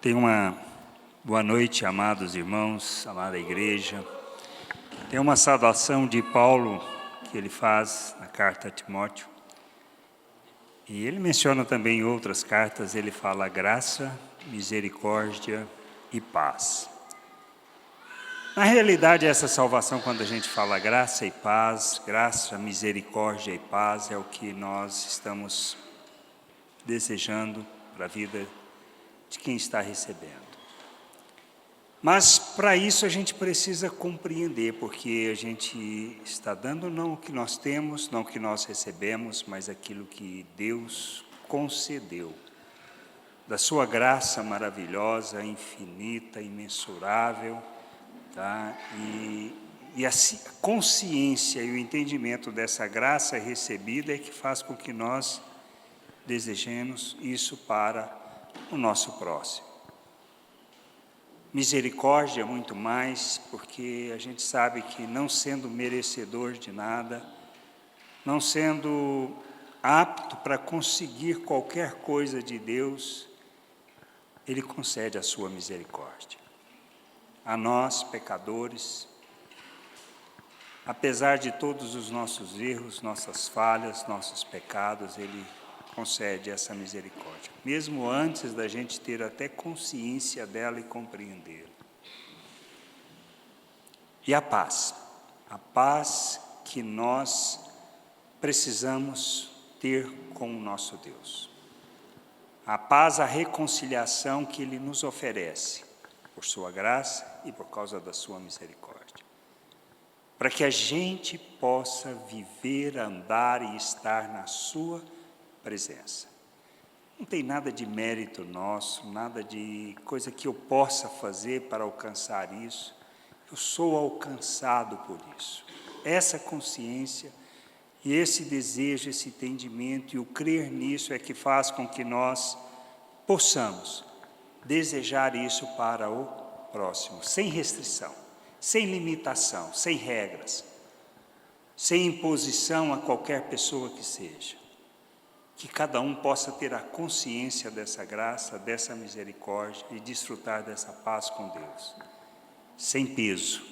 Tenha uma boa noite, amados irmãos, amada igreja. Tem uma saudação de Paulo que ele faz na carta a Timóteo. E ele menciona também em outras cartas, ele fala graça, misericórdia e paz. Na realidade, essa salvação, quando a gente fala graça e paz, graça, misericórdia e paz, é o que nós estamos desejando para a vida de quem está recebendo. Mas para isso a gente precisa compreender, porque a gente está dando não o que nós temos, não o que nós recebemos, mas aquilo que Deus concedeu, da sua graça maravilhosa, infinita, imensurável, tá? E a consciência e o entendimento dessa graça recebida é que faz com que nós desejemos isso para o nosso próximo. Misericórdia muito mais, porque a gente sabe que não sendo merecedor de nada, não sendo apto para conseguir qualquer coisa de Deus, Ele concede a sua misericórdia. A nós, pecadores, apesar de todos os nossos erros, nossas falhas, nossos pecados, Ele concede essa misericórdia, mesmo antes da gente ter até consciência dela e compreendê-la. E a paz que nós precisamos ter com o nosso Deus. A paz, a reconciliação que Ele nos oferece, por sua graça e por causa da sua misericórdia. Para que a gente possa viver, andar e estar na sua presença. Não tem nada de mérito nosso, nada de coisa que eu possa fazer para alcançar isso. Eu sou alcançado por isso. Essa consciência e esse desejo, esse entendimento e o crer nisso é que faz com que nós possamos desejar isso para o próximo, sem restrição, sem limitação, sem regras, sem imposição a qualquer pessoa que seja. Que cada um possa ter a consciência dessa graça, dessa misericórdia e desfrutar dessa paz com Deus, sem peso,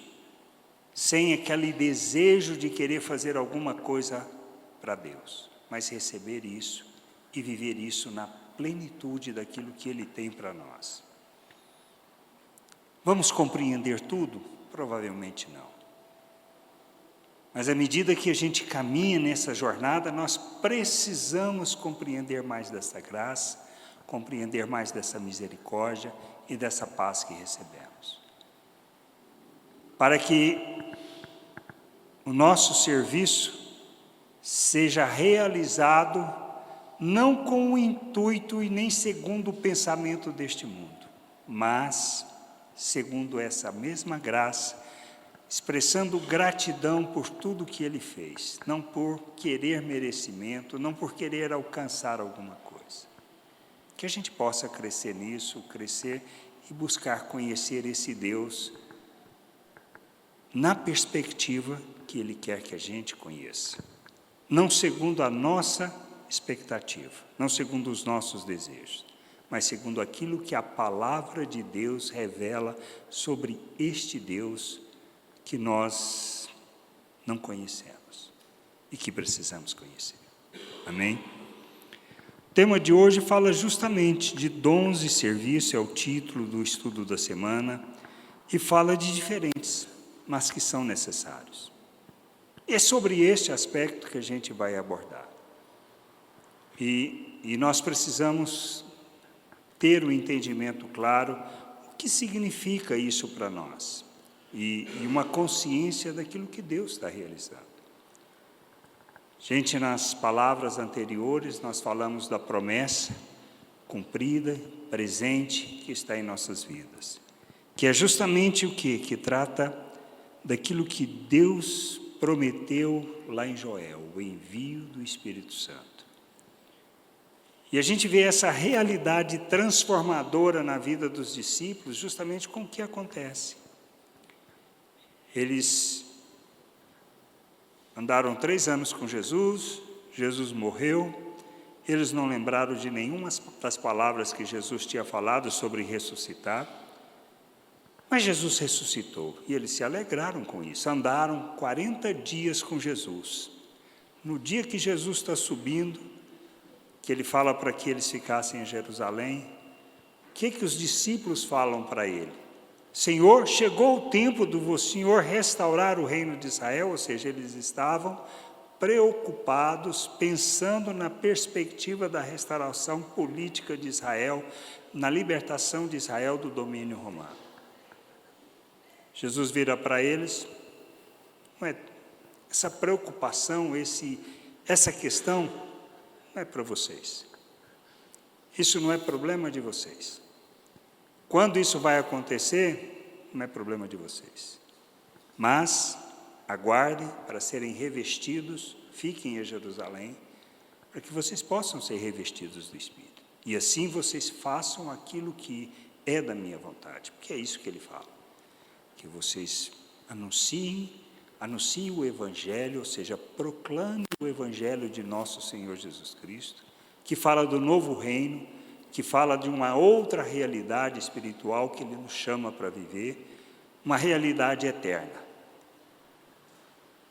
sem aquele desejo de querer fazer alguma coisa para Deus, mas receber isso e viver isso na plenitude daquilo que Ele tem para nós. Vamos compreender tudo? Provavelmente não. Mas à medida que a gente caminha nessa jornada, nós precisamos compreender mais dessa graça, compreender mais dessa misericórdia e dessa paz que recebemos. Para que o nosso serviço seja realizado não com o intuito e nem segundo o pensamento deste mundo, mas segundo essa mesma graça, expressando gratidão por tudo que Ele fez, não por querer merecimento, não por querer alcançar alguma coisa. Que a gente possa crescer nisso, crescer e buscar conhecer esse Deus na perspectiva que Ele quer que a gente conheça. Não segundo a nossa expectativa, não segundo os nossos desejos, mas segundo aquilo que a palavra de Deus revela sobre este Deus que nós não conhecemos e que precisamos conhecer. Amém? O tema de hoje fala justamente de dons e serviço, é o título do estudo da semana, e fala de diferentes, mas que são necessários. É sobre este aspecto que a gente vai abordar. E nós precisamos ter um entendimento claro, o que significa isso para nós. E uma consciência daquilo que Deus está realizando. Gente, nas palavras anteriores, nós falamos da promessa cumprida, presente, que está em nossas vidas. Que é justamente o quê? Que trata daquilo que Deus prometeu lá em Joel, o envio do Espírito Santo. E a gente vê essa realidade transformadora na vida dos discípulos, justamente com o que acontece. Eles andaram 3 anos com Jesus, Jesus morreu, Eles não lembraram de nenhuma das palavras que Jesus tinha falado sobre ressuscitar. Mas Jesus ressuscitou e eles se alegraram com isso. Andaram 40 dias com Jesus. No dia que Jesus está subindo, que ele fala para que eles ficassem em Jerusalém, o que os discípulos falam para ele? Senhor, chegou o tempo do Senhor restaurar o reino de Israel, ou seja, eles estavam preocupados, pensando na perspectiva da restauração política de Israel, na libertação de Israel do domínio romano. Jesus vira para eles, essa preocupação, essa questão não é para vocês. Isso não é problema de vocês. Quando isso vai acontecer, não é problema de vocês. Mas aguardem para serem revestidos, fiquem em Jerusalém, para que vocês possam ser revestidos do Espírito. E assim vocês façam aquilo que é da minha vontade, porque é isso que ele fala. Que vocês anunciem o Evangelho, ou seja, proclamem o Evangelho de nosso Senhor Jesus Cristo, que fala do novo reino, que fala de uma outra realidade espiritual que Ele nos chama para viver, uma realidade eterna.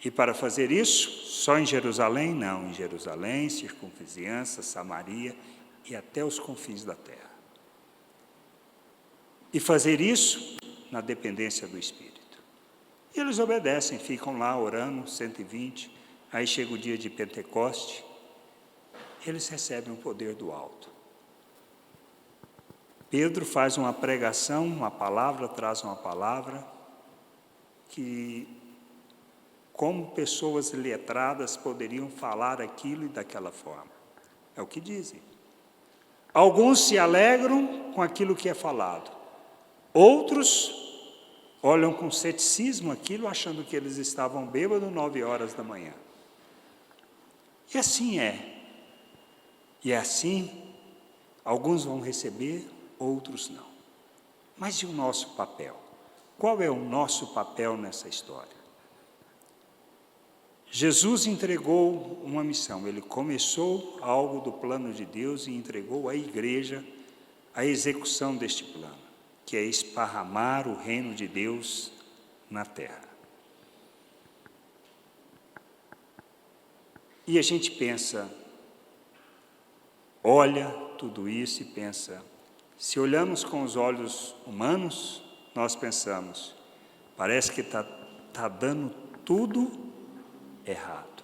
E para fazer isso, só em Jerusalém? Não, em Jerusalém, circunvizinhança, Samaria e até os confins da terra. E fazer isso na dependência do Espírito. E eles obedecem, ficam lá orando, 120, aí chega o dia de Pentecoste, eles recebem o poder do alto. Pedro faz uma pregação, uma palavra, traz uma palavra, que como pessoas letradas poderiam falar aquilo e daquela forma. É o que dizem. Alguns se alegram com aquilo que é falado. Outros olham com ceticismo aquilo, achando que eles estavam bêbados 9 horas da manhã. E assim é. E é assim, alguns vão receber, outros não. Mas e o nosso papel? Qual é o nosso papel nessa história? Jesus entregou uma missão, ele começou algo do plano de Deus e entregou à igreja a execução deste plano, que é esparramar o reino de Deus na terra. E a gente pensa, olha tudo isso e pensa, se olhamos com os olhos humanos, nós pensamos, parece que está dando tudo errado.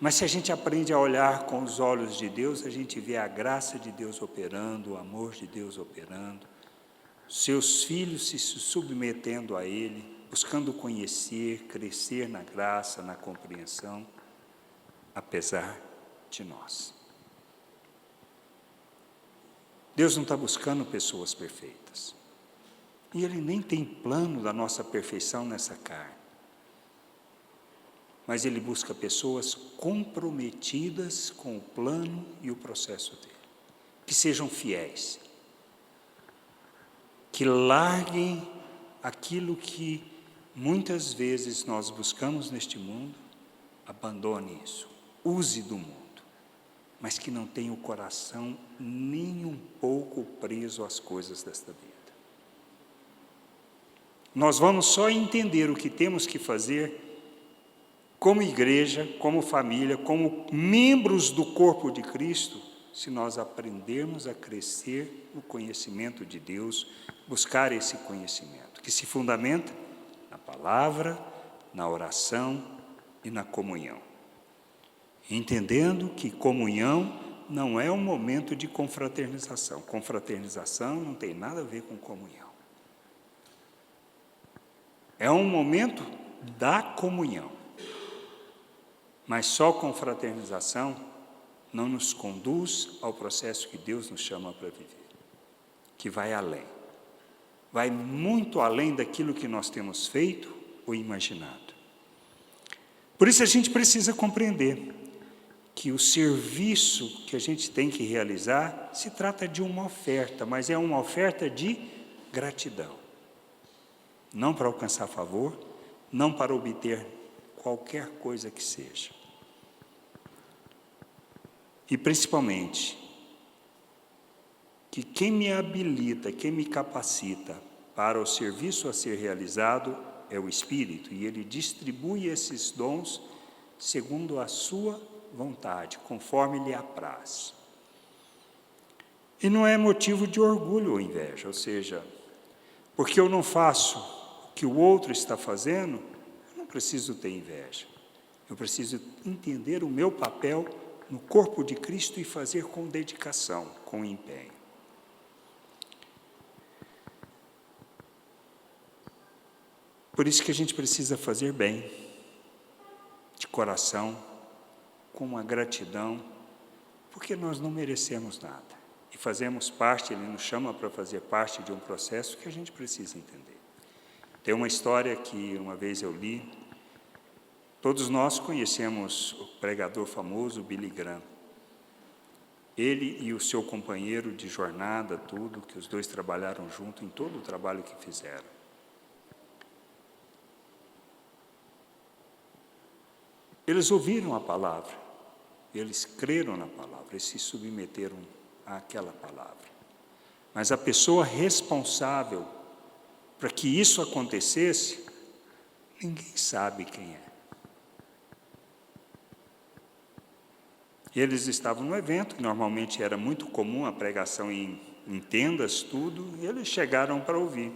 Mas se a gente aprende a olhar com os olhos de Deus, a gente vê a graça de Deus operando, o amor de Deus operando, seus filhos se submetendo a Ele, buscando conhecer, crescer na graça, na compreensão, apesar de nós. Deus não está buscando pessoas perfeitas. E Ele nem tem plano da nossa perfeição nessa carne. Mas Ele busca pessoas comprometidas com o plano e o processo dele. Que sejam fiéis. Que larguem aquilo que muitas vezes nós buscamos neste mundo, abandone isso. Use do mundo. Mas que não tenha o coração nem um pouco preso às coisas desta vida. Nós vamos só entender o que temos que fazer como igreja, como família, como membros do corpo de Cristo, se nós aprendermos a crescer no conhecimento de Deus, buscar esse conhecimento, que se fundamenta na palavra, na oração e na comunhão. Entendendo que comunhão não é um momento de confraternização. Confraternização não tem nada a ver com comunhão. É um momento da comunhão. Mas só confraternização não nos conduz ao processo que Deus nos chama para viver, que vai além. Vai muito além daquilo que nós temos feito ou imaginado. Por isso a gente precisa compreender que o serviço que a gente tem que realizar se trata de uma oferta, mas é uma oferta de gratidão. Não para alcançar favor, não para obter qualquer coisa que seja. E principalmente, que quem me habilita, quem me capacita para o serviço a ser realizado é o Espírito, e Ele distribui esses dons segundo a sua vontade, conforme lhe apraz. E não é motivo de orgulho ou inveja, ou seja, porque eu não faço o que o outro está fazendo, eu não preciso ter inveja. Eu preciso entender o meu papel no corpo de Cristo e fazer com dedicação, com empenho. Por isso que a gente precisa fazer bem, de coração, com uma gratidão, porque nós não merecemos nada. E fazemos parte, Ele nos chama para fazer parte de um processo que a gente precisa entender. Tem uma história que uma vez eu li, todos nós conhecemos o pregador famoso Billy Graham. Ele e o seu companheiro de jornada, tudo, que os dois trabalharam junto em todo o trabalho que fizeram. Eles ouviram a palavra, eles creram na palavra, eles se submeteram àquela palavra. Mas a pessoa responsável para que isso acontecesse, ninguém sabe quem é. Eles estavam no evento, que normalmente era muito comum a pregação em tendas, tudo, e eles chegaram para ouvir.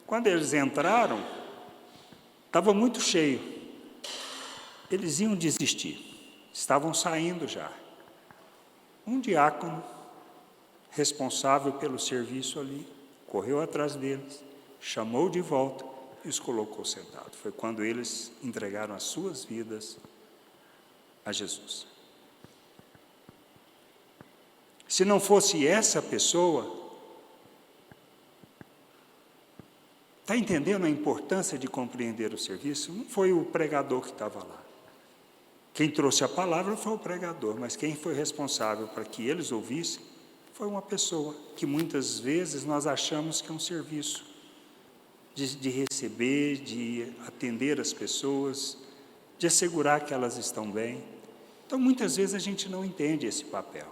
Quando eles entraram, estava muito cheio. Eles iam desistir, estavam saindo já. Um diácono, responsável pelo serviço ali, correu atrás deles, chamou de volta e os colocou sentados. Foi quando eles entregaram as suas vidas a Jesus. Se não fosse essa pessoa, está entendendo a importância de compreender o serviço? Não foi o pregador que estava lá. Quem trouxe a palavra foi o pregador, mas quem foi responsável para que eles ouvissem foi uma pessoa que muitas vezes nós achamos que é um serviço de receber, de atender as pessoas, de assegurar que elas estão bem. Então, muitas vezes a gente não entende esse papel.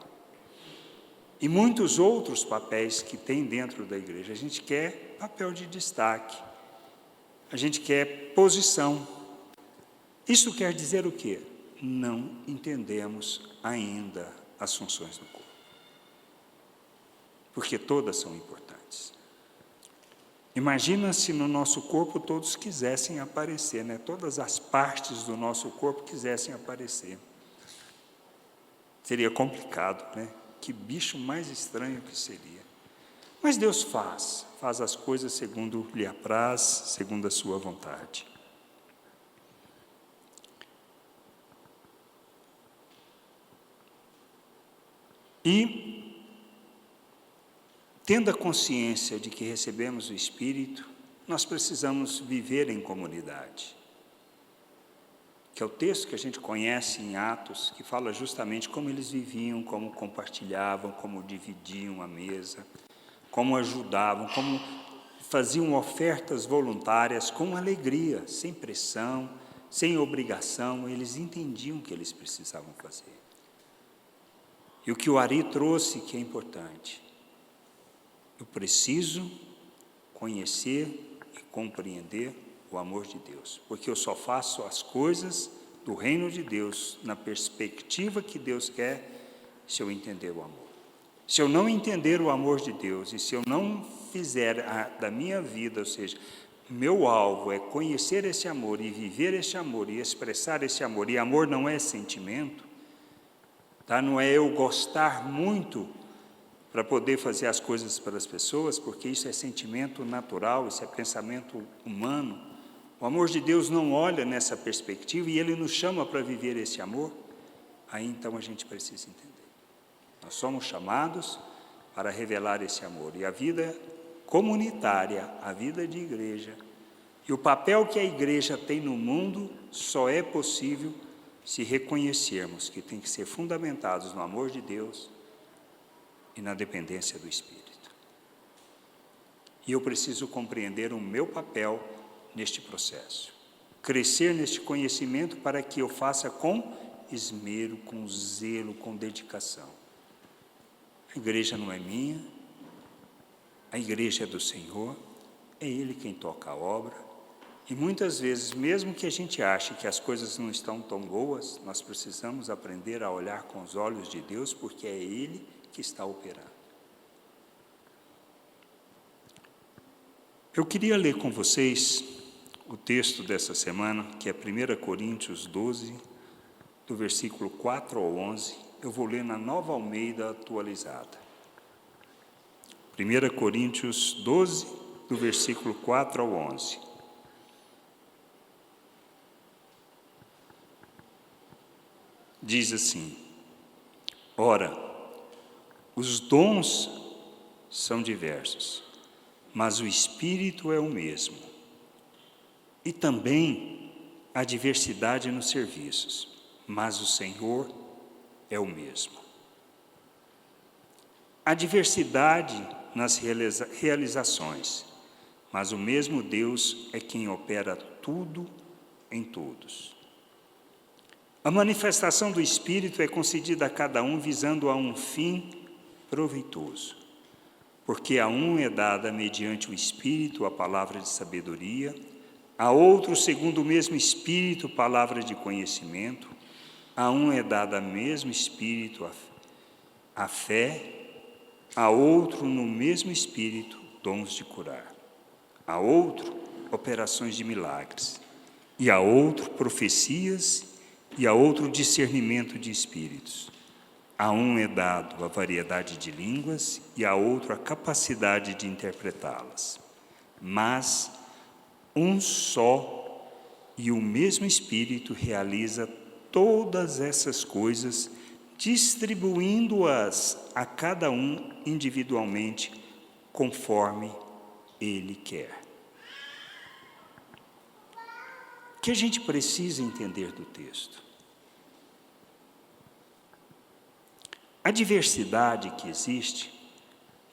E muitos outros papéis que tem dentro da igreja. A gente quer papel de destaque, a gente quer posição. Isso quer dizer o quê? Não entendemos ainda as funções do corpo, porque todas são importantes. Imagina se no nosso corpo todos quisessem aparecer, né? Todas as partes do nosso corpo quisessem aparecer. Seria complicado, né? Que bicho mais estranho que seria. Mas Deus faz as coisas segundo lhe apraz, segundo a sua vontade. E, tendo a consciência de que recebemos o Espírito, nós precisamos viver em comunidade. Que é o texto que a gente conhece em Atos, que fala justamente como eles viviam, como compartilhavam, como dividiam a mesa, como ajudavam, como faziam ofertas voluntárias com alegria, sem pressão, sem obrigação. Eles entendiam o que eles precisavam fazer. E o que o Ari trouxe, que é importante, eu preciso conhecer e compreender o amor de Deus, porque eu só faço as coisas do reino de Deus na perspectiva que Deus quer, se eu entender o amor. Se eu não entender o amor de Deus e se eu não fizer da minha vida, ou seja, meu alvo é conhecer esse amor e viver esse amor e expressar esse amor, e amor não é sentimento, tá? Não é eu gostar muito para poder fazer as coisas para as pessoas, porque isso é sentimento natural, isso é pensamento humano. O amor de Deus não olha nessa perspectiva e Ele nos chama para viver esse amor. Aí então a gente precisa entender. Nós somos chamados para revelar esse amor. E a vida comunitária, a vida de igreja, e o papel que a igreja tem no mundo só é possível se reconhecermos que tem que ser fundamentados no amor de Deus e na dependência do Espírito. E eu preciso compreender o meu papel neste processo. Crescer neste conhecimento para que eu faça com esmero, com zelo, com dedicação. A igreja não é minha, a igreja é do Senhor, é Ele quem toca a obra. E muitas vezes, mesmo que a gente ache que as coisas não estão tão boas, nós precisamos aprender a olhar com os olhos de Deus, porque é Ele que está operando. Eu queria ler com vocês o texto dessa semana, que é 1 Coríntios 12, do versículo 4 ao 11. Eu vou ler na Nova Almeida atualizada. 1 Coríntios 12, do versículo 4 ao 11. Diz assim: ora, os dons são diversos, mas o Espírito é o mesmo. E também há diversidade nos serviços, mas o Senhor é o mesmo. Há diversidade nas realizações, mas o mesmo Deus é quem opera tudo em todos. A manifestação do Espírito é concedida a cada um visando a um fim proveitoso, porque a um é dada mediante o Espírito a palavra de sabedoria, a outro, segundo o mesmo Espírito, palavra de conhecimento, a um é dada o mesmo Espírito a fé, a outro, no mesmo Espírito, dons de curar, a outro, operações de milagres, e a outro, profecias, e a outro discernimento de espíritos. A um é dado a variedade de línguas e a outro a capacidade de interpretá-las. Mas um só e o mesmo Espírito realiza todas essas coisas, distribuindo-as a cada um individualmente, conforme Ele quer. O que a gente precisa entender do texto? A diversidade que existe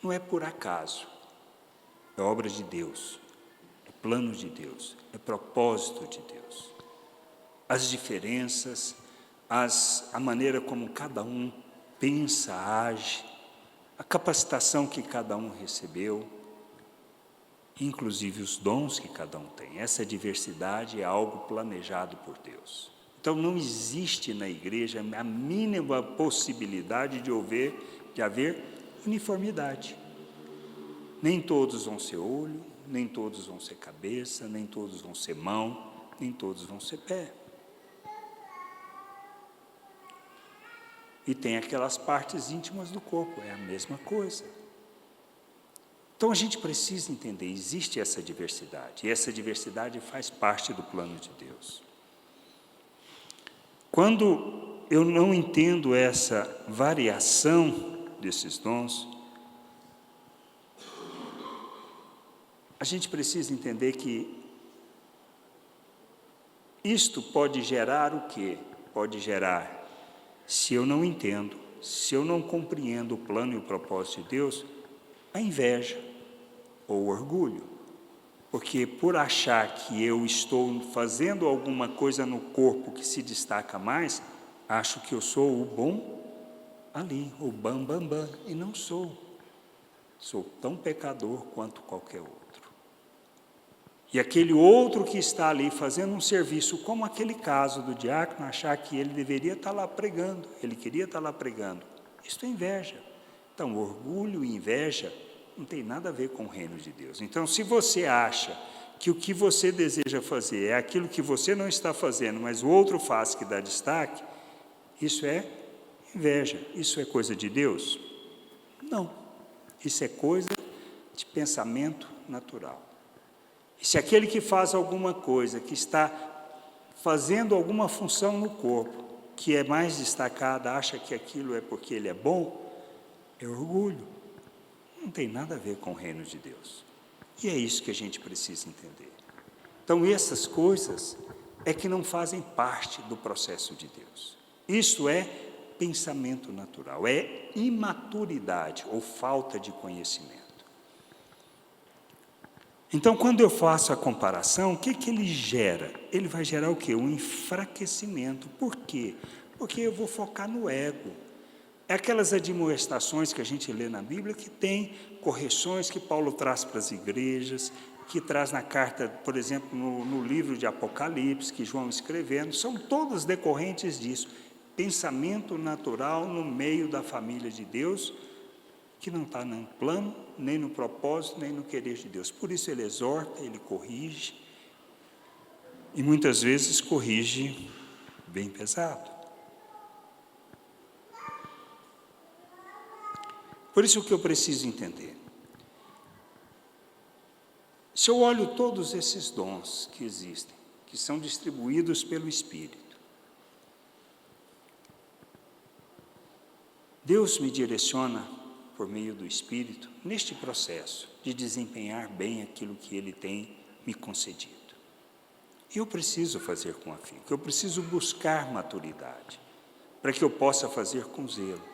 não é por acaso, é obra de Deus, é plano de Deus, é propósito de Deus. As diferenças, a maneira como cada um pensa, age, a capacitação que cada um recebeu, inclusive os dons que cada um tem. Essa diversidade é algo planejado por Deus. Então, não existe na igreja a mínima possibilidade de haver uniformidade. Nem todos vão ser olho, nem todos vão ser cabeça, nem todos vão ser mão, nem todos vão ser pé. E tem aquelas partes íntimas do corpo, é a mesma coisa. Então, a gente precisa entender, existe essa diversidade, e essa diversidade faz parte do plano de Deus. Quando eu não entendo essa variação desses dons, a gente precisa entender que isto pode gerar o quê? Pode gerar, se eu não entendo, se eu não compreendo o plano e o propósito de Deus, a inveja ou o orgulho. Porque por achar que eu estou fazendo alguma coisa no corpo que se destaca mais, acho que eu sou o bom ali, o bam, e não sou. Sou tão pecador quanto qualquer outro. E aquele outro que está ali fazendo um serviço, como aquele caso do diácono, achar que ele deveria estar lá pregando, ele queria estar lá pregando. Isso é inveja. Então, orgulho e inveja não tem nada a ver com o reino de Deus. Então, se você acha que o que você deseja fazer é aquilo que você não está fazendo, mas o outro faz que dá destaque, isso é inveja. Isso é coisa de Deus? Não. Isso é coisa de pensamento natural. E se aquele que faz alguma coisa, que está fazendo alguma função no corpo, que é mais destacada, acha que aquilo é porque ele é bom, é orgulho. Não tem nada a ver com o reino de Deus. E é isso que a gente precisa entender. Então, essas coisas é que não fazem parte do processo de Deus. Isso é pensamento natural, é imaturidade ou falta de conhecimento. Então, quando eu faço a comparação, o que ele gera? Ele vai gerar o quê? Um enfraquecimento. Por quê? porque eu vou focar no ego. É aquelas admoestações que a gente lê na Bíblia que tem correções que Paulo traz para as igrejas, que traz na carta, por exemplo, no livro de Apocalipse, que João escrevendo, são todas decorrentes disso. Pensamento natural no meio da família de Deus, que não está no plano, nem no propósito, nem no querer de Deus. Por isso ele exorta, ele corrige, e muitas vezes corrige bem pesado. Por isso que eu preciso entender. Se eu olho todos esses dons que existem, que são distribuídos pelo Espírito, Deus me direciona por meio do Espírito neste processo de desempenhar bem aquilo que Ele tem me concedido. Eu preciso fazer com afinco, eu preciso buscar maturidade, para que eu possa fazer com zelo,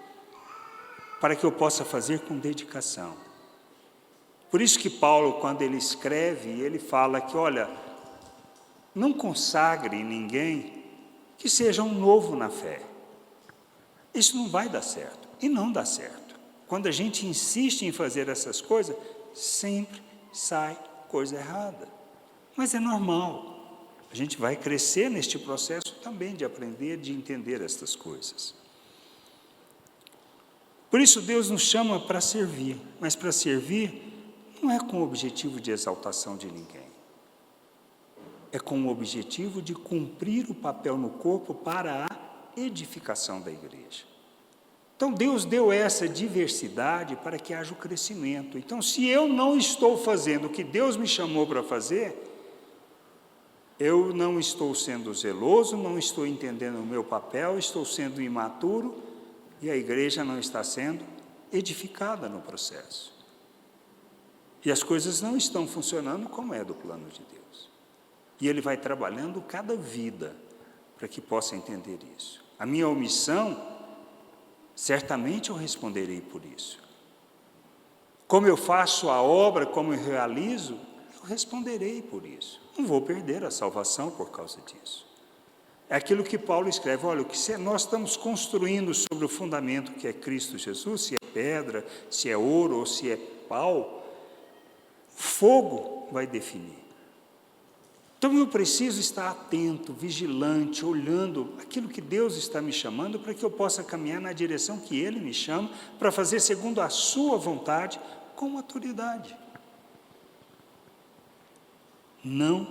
para que eu possa fazer com dedicação. Por isso que Paulo, quando ele escreve, ele fala que, olha, não consagre ninguém que seja um novo na fé. Isso não vai dar certo, e não dá certo. Quando a gente insiste em fazer essas coisas, sempre sai coisa errada. Mas é normal. A gente vai crescer neste processo também de aprender, de entender estas coisas. Por isso Deus nos chama para servir, mas para servir não é com o objetivo de exaltação de ninguém. É com o objetivo de cumprir o papel no corpo para a edificação da igreja. Então Deus deu essa diversidade para que haja o crescimento. Então, se eu não estou fazendo o que Deus me chamou para fazer, eu não estou sendo zeloso, não estou entendendo o meu papel, estou sendo imaturo e a igreja não está sendo edificada no processo. E as coisas não estão funcionando como é do plano de Deus. E Ele vai trabalhando cada vida para que possa entender isso. A minha omissão, certamente eu responderei por isso. Como eu faço a obra, como eu realizo, eu responderei por isso. Não vou perder a salvação por causa disso. É aquilo que Paulo escreve, olha, o que nós estamos construindo sobre o fundamento que é Cristo Jesus, se é pedra, se é ouro ou se é pau, fogo vai definir. Então eu preciso estar atento, vigilante, olhando aquilo que Deus está me chamando para que eu possa caminhar na direção que Ele me chama, para fazer segundo a sua vontade, com maturidade. Não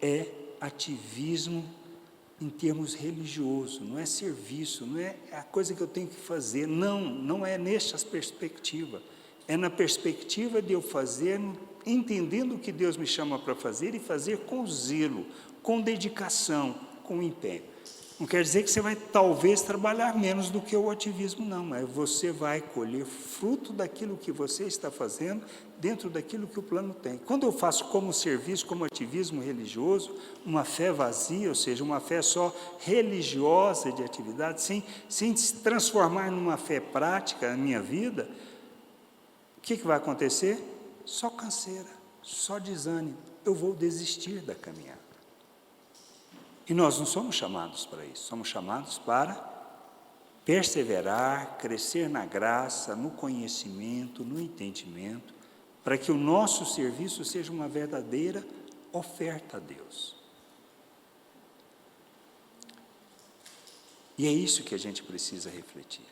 é ativismo em termos religiosos, não é serviço, não é a coisa que eu tenho que fazer, não é nessa perspectiva, é na perspectiva de eu fazer, entendendo o que Deus me chama para fazer e fazer com zelo, com dedicação, com empenho. Não quer dizer que você vai talvez trabalhar menos do que o ativismo, não, mas você vai colher fruto daquilo que você está fazendo dentro daquilo que o plano tem. Quando eu faço como serviço, como ativismo religioso, uma fé vazia, ou seja, uma fé só religiosa de atividade, sem se transformar numa fé prática na minha vida, o que vai acontecer? Só canseira, só desânimo. Eu vou desistir da caminhada. E nós não somos chamados para isso, somos chamados para perseverar, crescer na graça, no conhecimento, no entendimento, para que o nosso serviço seja uma verdadeira oferta a Deus. E é isso que a gente precisa refletir.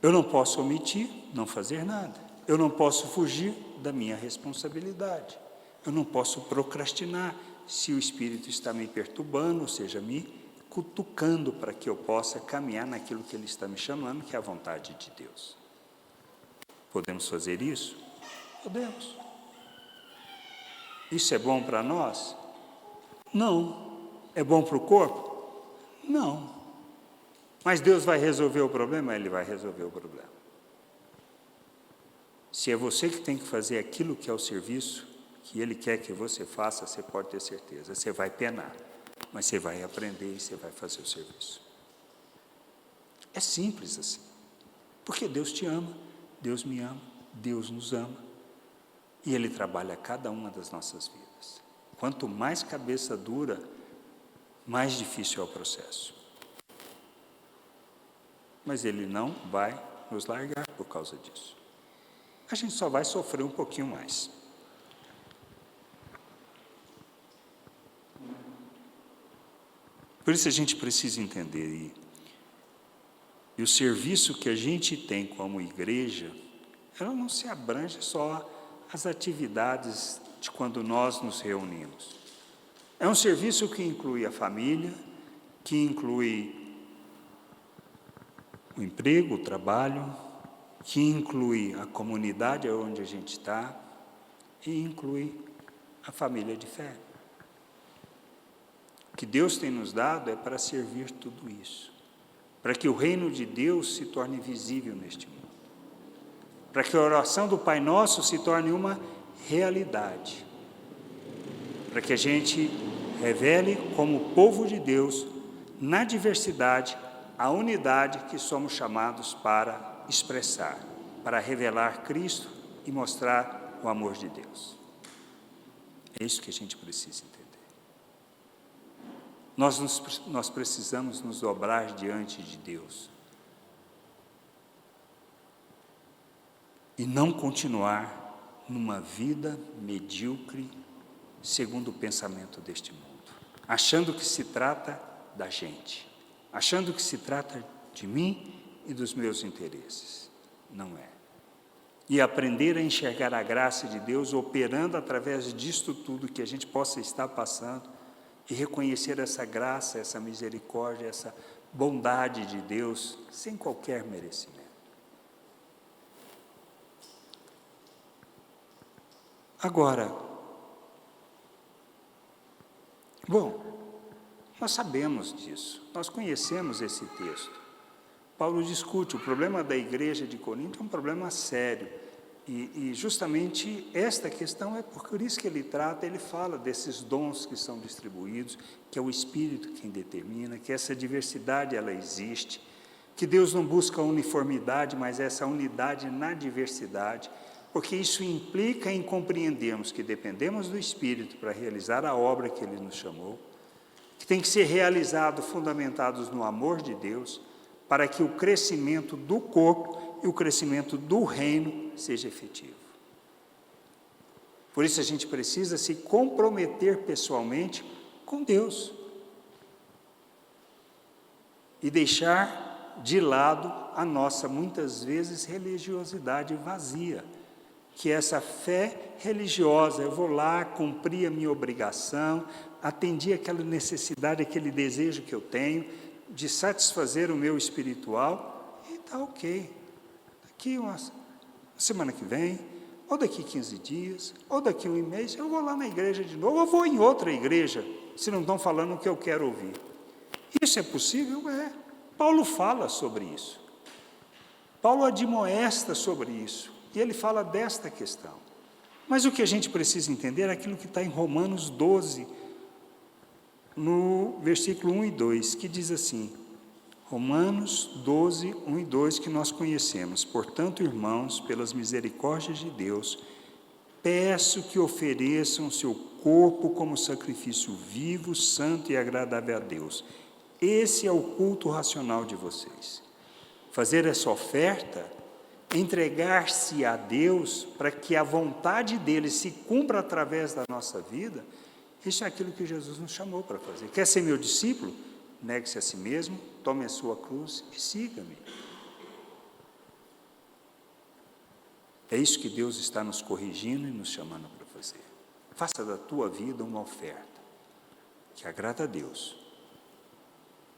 Eu não posso omitir, não fazer nada. Eu não posso fugir da minha responsabilidade. Eu não posso procrastinar se o Espírito está me perturbando, ou seja, me cutucando para que eu possa caminhar naquilo que Ele está me chamando, que é a vontade de Deus. Podemos fazer isso? Podemos. Isso é bom para nós? Não. É bom para o corpo? Não. Mas Deus vai resolver o problema? Ele vai resolver o problema. Se é você que tem que fazer aquilo que é o serviço que Ele quer que você faça, você pode ter certeza. Você vai penar, mas você vai aprender e você vai fazer o serviço. É simples assim. Porque Deus te ama, Deus me ama, Deus nos ama. E Ele trabalha cada uma das nossas vidas. Quanto mais cabeça dura, mais difícil é o processo. mas Ele não vai nos largar por causa disso. A gente só vai sofrer um pouquinho mais. Por isso a gente precisa entender, e o serviço que a gente tem como igreja, ela não se abrange só às atividades de quando nós nos reunimos. É um serviço que inclui a família, que inclui o emprego, o trabalho, que inclui a comunidade onde a gente está e inclui a família de fé. O que Deus tem nos dado é para servir tudo isso, para que o reino de Deus se torne visível neste mundo, para que a oração do Pai Nosso se torne uma realidade, para que a gente revele como povo de Deus, na diversidade, a unidade que somos chamados para expressar, para revelar Cristo e mostrar o amor de Deus. É isso que a gente precisa entender. Nós precisamos nos dobrar diante de Deus e não continuar numa vida medíocre segundo o pensamento deste mundo, achando que se trata da gente, achando que se trata de mim e dos meus interesses. Não é. E aprender a enxergar a graça de Deus operando através disto tudo que a gente possa estar passando e reconhecer essa graça, essa misericórdia, essa bondade de Deus sem qualquer merecimento. Agora, nós sabemos disso, nós conhecemos esse texto. Paulo discute, o problema da igreja de Corinto é um problema sério, e justamente esta questão é por isso que ele trata, ele fala desses dons que são distribuídos, que é o Espírito quem determina, que essa diversidade ela existe, que Deus não busca uniformidade, mas essa unidade na diversidade, porque isso implica em compreendermos que dependemos do Espírito para realizar a obra que Ele nos chamou, que tem que ser realizado fundamentados no amor de Deus, para que o crescimento do corpo e o crescimento do reino seja efetivo. Por isso a gente precisa se comprometer pessoalmente com Deus e deixar de lado a nossa, muitas vezes, religiosidade vazia, que é essa fé religiosa, eu vou lá, cumprir a minha obrigação, atendi aquela necessidade, aquele desejo que eu tenho, de satisfazer o meu espiritual, e está ok. Daqui uma semana que vem, ou daqui 15 dias, ou daqui um mês, eu vou lá na igreja de novo, ou vou em outra igreja, se não estão falando o que eu quero ouvir. Isso é possível? É. Paulo fala sobre isso. Paulo admoesta sobre isso, e ele fala desta questão. Mas o que a gente precisa entender é aquilo que está em Romanos 12, no versículo 1 e 2, que diz assim, Romanos 12, 1 e 2, que nós conhecemos. Portanto, irmãos, pelas misericórdias de Deus, peço que ofereçam seu corpo como sacrifício vivo, santo e agradável a Deus. Esse é o culto racional de vocês. Fazer essa oferta, entregar-se a Deus para que a vontade dele se cumpra através da nossa vida, isso é aquilo que Jesus nos chamou para fazer. Quer ser meu discípulo? Negue-se a si mesmo, tome a sua cruz e siga-me. É isso que Deus está nos corrigindo e nos chamando para fazer. Faça da tua vida uma oferta que agrada a Deus.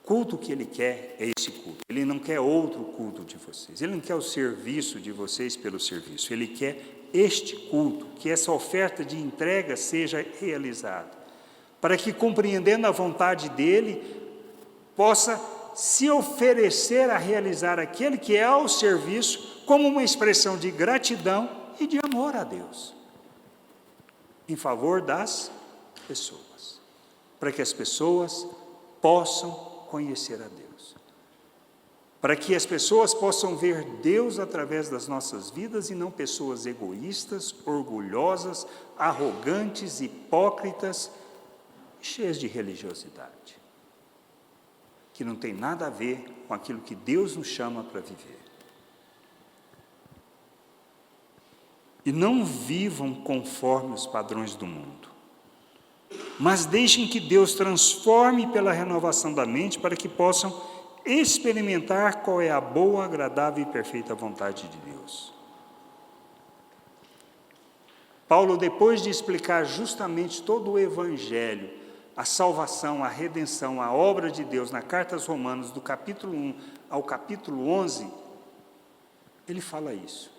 O culto que Ele quer é esse culto. Ele não quer outro culto de vocês. Ele não quer o serviço de vocês pelo serviço. Ele quer este culto, que essa oferta de entrega seja realizada, para que, compreendendo a vontade dEle, possa se oferecer a realizar aquele que é o serviço como uma expressão de gratidão e de amor a Deus, em favor das pessoas, para que as pessoas possam conhecer a Deus, para que as pessoas possam ver Deus através das nossas vidas e não pessoas egoístas, orgulhosas, arrogantes, hipócritas, cheias de religiosidade. que não tem nada a ver com aquilo que Deus nos chama para viver. E não vivam conforme os padrões do mundo, mas deixem que Deus transforme pela renovação da mente para que possam experimentar qual é a boa, agradável e perfeita vontade de Deus. Paulo, depois de explicar justamente todo o Evangelho, a salvação, a redenção, a obra de Deus, na carta aos Romanos, do capítulo 1 ao capítulo 11, ele fala isso.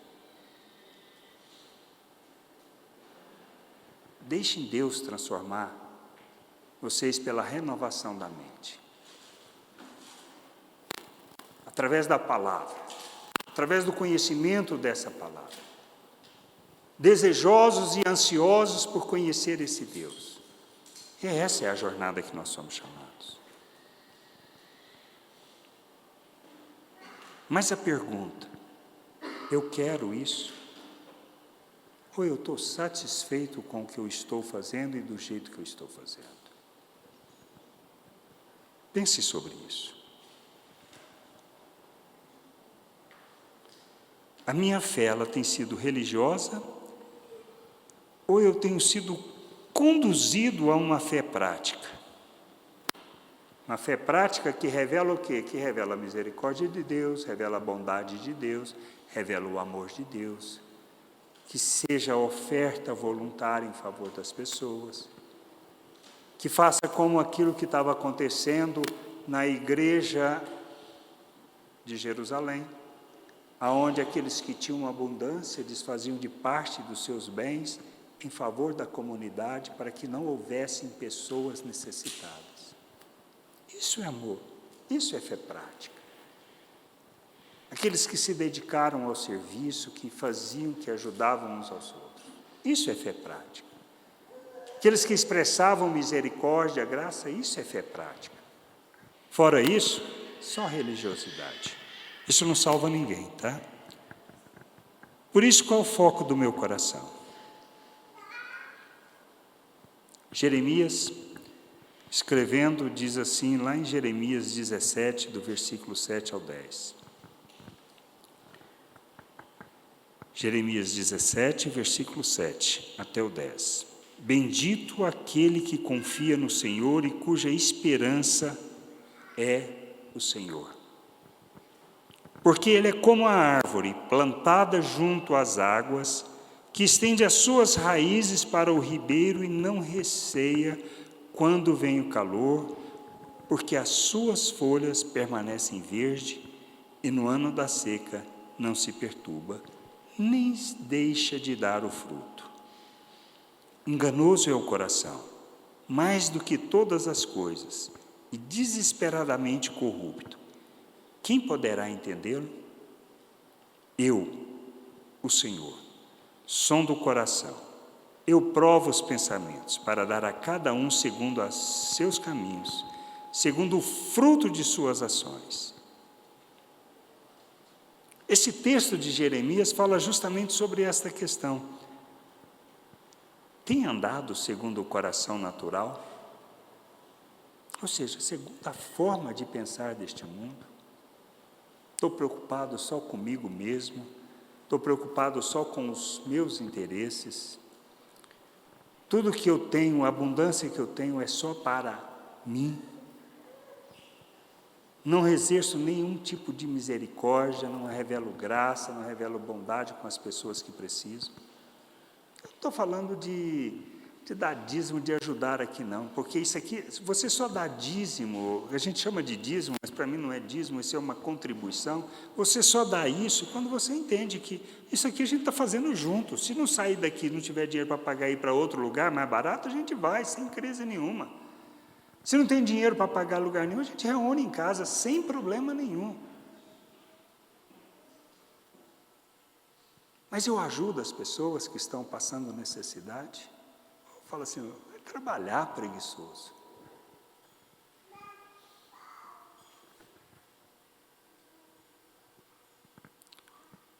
Deixem Deus transformar vocês pela renovação da mente. Através da palavra, através do conhecimento dessa palavra. Desejosos e ansiosos por conhecer esse Deus. E essa é a jornada que nós somos chamados. Mas a pergunta, eu quero isso? Ou eu estou satisfeito com o que eu estou fazendo e do jeito que eu estou fazendo? Pense sobre isso. A minha fé, ela tem sido religiosa? Ou eu tenho sido conduzido a uma fé prática? Uma fé prática que revela o quê? Que revela a misericórdia de Deus, revela a bondade de Deus, revela o amor de Deus. Que seja oferta voluntária em favor das pessoas. Que faça como aquilo que estava acontecendo na igreja de Jerusalém, aonde aqueles que tinham abundância desfaziam de parte dos seus bens em favor da comunidade, para que não houvessem pessoas necessitadas. Isso é amor, isso é fé prática. Aqueles que se dedicaram ao serviço, que faziam, que ajudavam uns aos outros. Isso é fé prática. Aqueles que expressavam misericórdia, graça, isso é fé prática. Fora isso, só religiosidade. Isso não salva ninguém, tá? Por isso, qual é o foco do meu coração? Jeremias, escrevendo, diz assim, lá em Jeremias 17, do versículo 7 ao 10. Jeremias 17, versículo 7 até o 10. Bendito aquele que confia no Senhor e cuja esperança é o Senhor. Porque ele é como a árvore plantada junto às águas, que estende as suas raízes para o ribeiro e não receia quando vem o calor, porque as suas folhas permanecem verdes e no ano da seca não se perturba, nem deixa de dar o fruto. Enganoso é o coração, mais do que todas as coisas, e desesperadamente corrupto. Quem poderá entendê-lo? Eu, o Senhor, sondo o coração. Eu provo os pensamentos, para dar a cada um segundo os seus caminhos, segundo o fruto de suas ações. Esse texto de Jeremias fala justamente sobre esta questão. Tem andado segundo o coração natural? Ou seja, segundo a forma de pensar deste mundo? Estou preocupado só comigo mesmo? Estou preocupado só com os meus interesses? Tudo que eu tenho, a abundância que eu tenho é só para mim? Não exerço nenhum tipo de misericórdia, não revelo graça, não revelo bondade com as pessoas que precisam. Eu estou falando de dar dízimo, de ajudar aqui não, porque isso aqui, você só dá dízimo, a gente chama de dízimo, mas para mim não é dízimo, isso é uma contribuição, você só dá isso quando você entende que isso aqui a gente está fazendo junto. Se não sair daqui, não tiver dinheiro para pagar e ir para outro lugar mais barato, a gente vai, sem crise nenhuma. Se não tem dinheiro para pagar lugar nenhum, a gente reúne em casa, sem problema nenhum. Mas eu ajudo as pessoas que estão passando necessidade. Eu falo assim, vai trabalhar preguiçoso.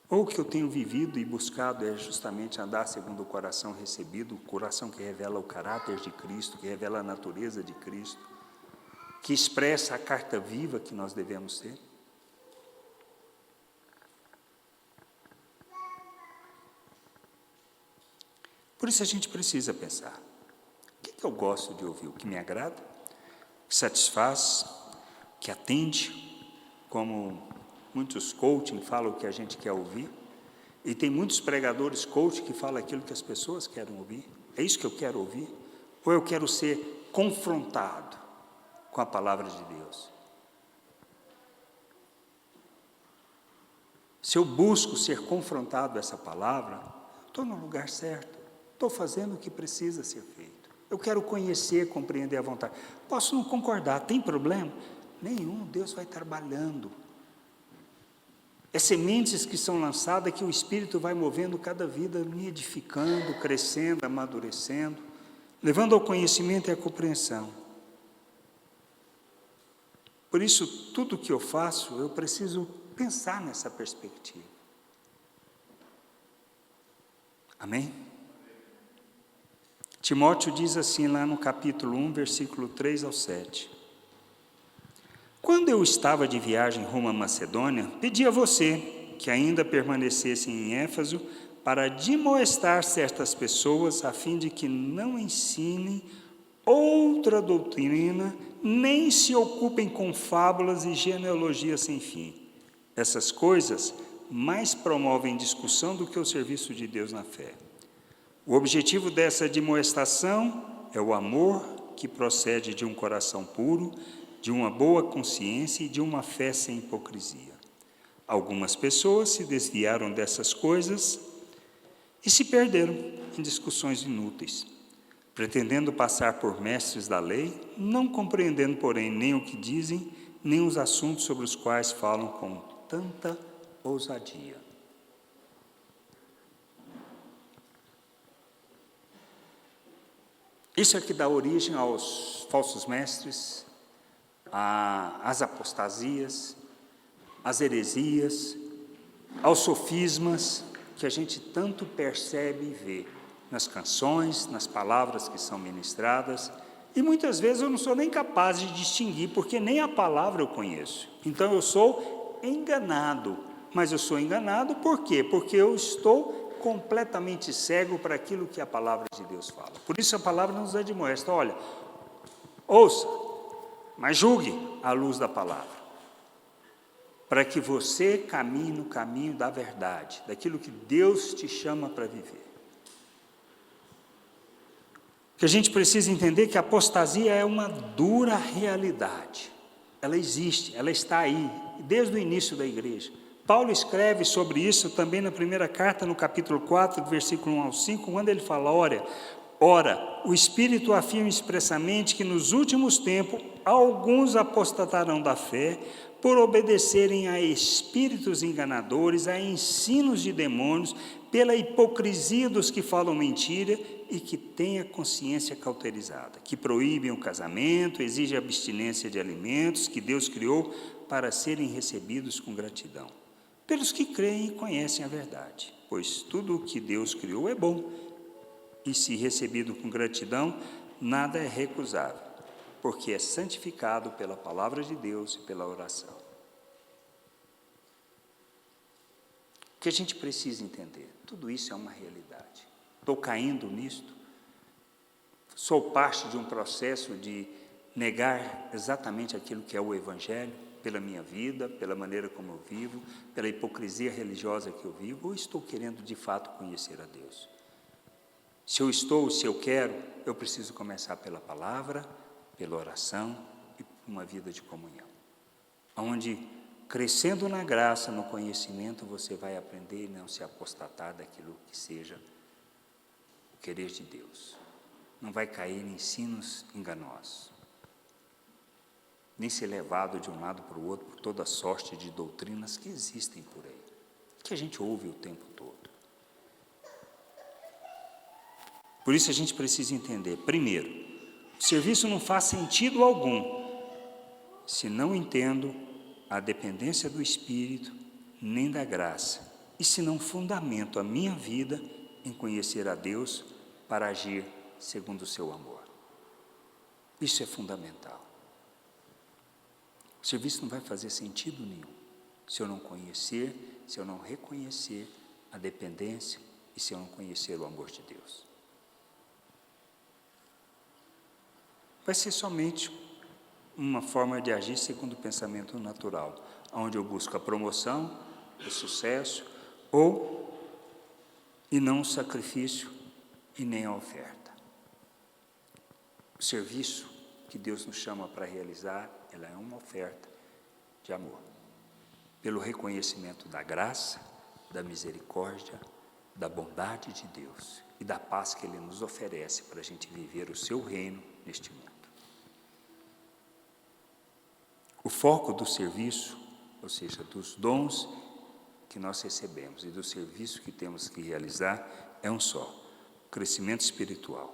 Ou o que eu tenho vivido e buscado é justamente andar segundo o coração recebido, o coração que revela o caráter de Cristo, que revela a natureza de Cristo. que expressa a carta viva que nós devemos ser? Por isso a gente precisa pensar, o que eu gosto de ouvir? O que me agrada? Que satisfaz? Que atende? Como muitos coaching falam o que a gente quer ouvir? E tem muitos pregadores coach que falam aquilo que as pessoas querem ouvir. É isso que eu quero ouvir? Ou eu quero ser confrontado com a palavra de Deus? Se eu busco ser confrontado com essa palavra, estou no lugar certo. Estou fazendo o que precisa ser feito. Eu quero conhecer, compreender a vontade. Posso não concordar, tem problema? Nenhum, Deus vai trabalhando. É sementes que são lançadas que o Espírito vai movendo cada vida, me edificando, crescendo, amadurecendo, levando ao conhecimento e à compreensão. Por isso, tudo que eu faço, eu preciso pensar nessa perspectiva. Amém? Timóteo diz assim lá no capítulo 1, versículo 3 ao 7. Quando eu estava de viagem rumo à Macedônia, pedi a você que ainda permanecesse em Éfeso para admoestar certas pessoas, a fim de que não ensinem outra doutrina, nem se ocupem com fábulas e genealogias sem fim. Essas coisas mais promovem discussão do que o serviço de Deus na fé. O objetivo dessa admoestação é o amor que procede de um coração puro, de uma boa consciência e de uma fé sem hipocrisia. Algumas pessoas se desviaram dessas coisas e se perderam em discussões inúteis, pretendendo passar por mestres da lei, não compreendendo, porém, nem o que dizem, nem os assuntos sobre os quais falam com tanta ousadia. Isso é que dá origem aos falsos mestres, às apostasias, às heresias, aos sofismas, que a gente tanto percebe e vê nas canções, nas palavras que são ministradas, e muitas vezes eu não sou nem capaz de distinguir, porque nem a palavra eu conheço. Então eu sou enganado, mas eu sou enganado por quê? Porque eu estou completamente cego para aquilo que a palavra de Deus fala. Por isso a palavra nos admoesta, olha, ouça, mas julgue à luz da palavra, para que você caminhe no caminho da verdade, daquilo que Deus te chama para viver. Que a gente precisa entender que a apostasia é uma dura realidade, ela existe, ela está aí, desde o início da igreja. Paulo escreve sobre isso também na primeira carta, no capítulo 4, do versículo 1 ao 5, quando ele fala, ora, o Espírito afirma expressamente que nos últimos tempos, alguns apostatarão da fé, por obedecerem a espíritos enganadores, a ensinos de demônios, pela hipocrisia dos que falam mentira e que têm a consciência cauterizada, que proíbem o casamento, exigem a abstinência de alimentos que Deus criou para serem recebidos com gratidão. Pelos que creem e conhecem a verdade, pois tudo o que Deus criou é bom, e se recebido com gratidão, nada é recusável, porque é santificado pela palavra de Deus e pela oração. O que a gente precisa entender? Tudo isso é uma realidade. Estou caindo nisto? Sou parte de um processo de negar exatamente aquilo que é o Evangelho, pela minha vida, pela maneira como eu vivo, pela hipocrisia religiosa que eu vivo, ou estou querendo de fato conhecer a Deus? Se eu estou, se eu quero, eu preciso começar pela palavra, pela oração e por uma vida de comunhão, onde, crescendo na graça, no conhecimento, você vai aprender e não se apostatar daquilo que seja o querer de Deus. Não vai cair em ensinos enganosos, nem ser levado de um lado para o outro por toda sorte de doutrinas que existem por aí, que a gente ouve o tempo todo. Por isso a gente precisa entender, primeiro, o serviço não faz sentido algum se não entendo a dependência do Espírito nem da graça, e se não fundamento a minha vida em conhecer a Deus para agir segundo o seu amor. Isso é fundamental. O serviço não vai fazer sentido nenhum se eu não conhecer, se eu não reconhecer a dependência e se eu não conhecer o amor de Deus. Vai ser somente uma forma de agir segundo o pensamento natural, onde eu busco a promoção, o sucesso, e não o sacrifício e nem a oferta. O serviço que Deus nos chama para realizar, ela é uma oferta de amor, pelo reconhecimento da graça, da misericórdia, da bondade de Deus e da paz que Ele nos oferece para a gente viver o seu reino neste mundo. O foco do serviço, ou seja, dos dons que nós recebemos e do serviço que temos que realizar, é um só: o crescimento espiritual,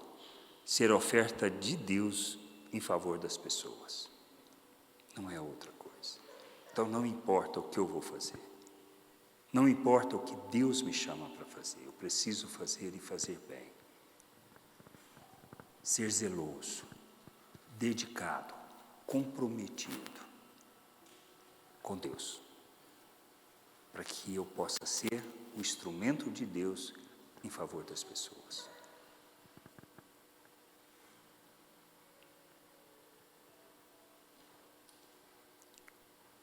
ser oferta de Deus em favor das pessoas, não é outra coisa. Então não importa o que eu vou fazer, não importa o que Deus me chama para fazer, eu preciso fazer e fazer bem. Ser zeloso, dedicado, comprometido com Deus, para que eu possa ser o instrumento de Deus em favor das pessoas.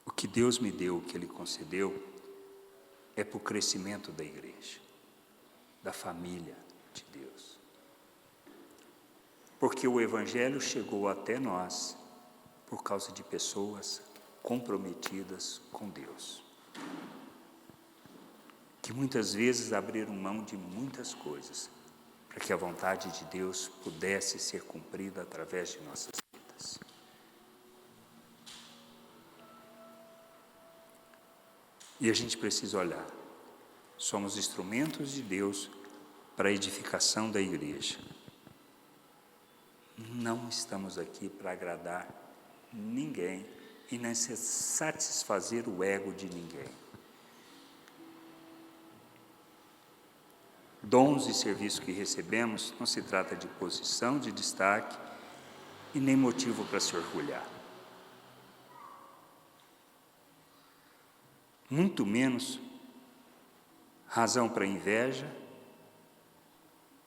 O que Deus me deu, o que Ele concedeu, é para o crescimento da igreja, da família de Deus. Porque o Evangelho chegou até nós por causa de pessoas comprometidas com Deus, que muitas vezes abriram mão de muitas coisas para que a vontade de Deus pudesse ser cumprida através de nossas vidas. E a gente precisa olhar, somos instrumentos de Deus para a edificação da igreja. Não estamos aqui para agradar ninguém e nem satisfazer o ego de ninguém. Dons e serviços que recebemos não se trata de posição, de destaque e nem motivo para se orgulhar. Muito menos razão para inveja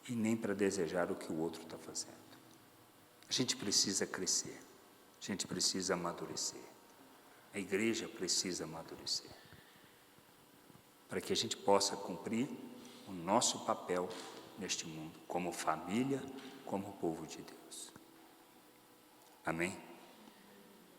e nem para desejar o que o outro está fazendo. A gente precisa crescer, a gente precisa amadurecer, a igreja precisa amadurecer, para que a gente possa cumprir o nosso papel neste mundo, como família, como povo de Deus. Amém?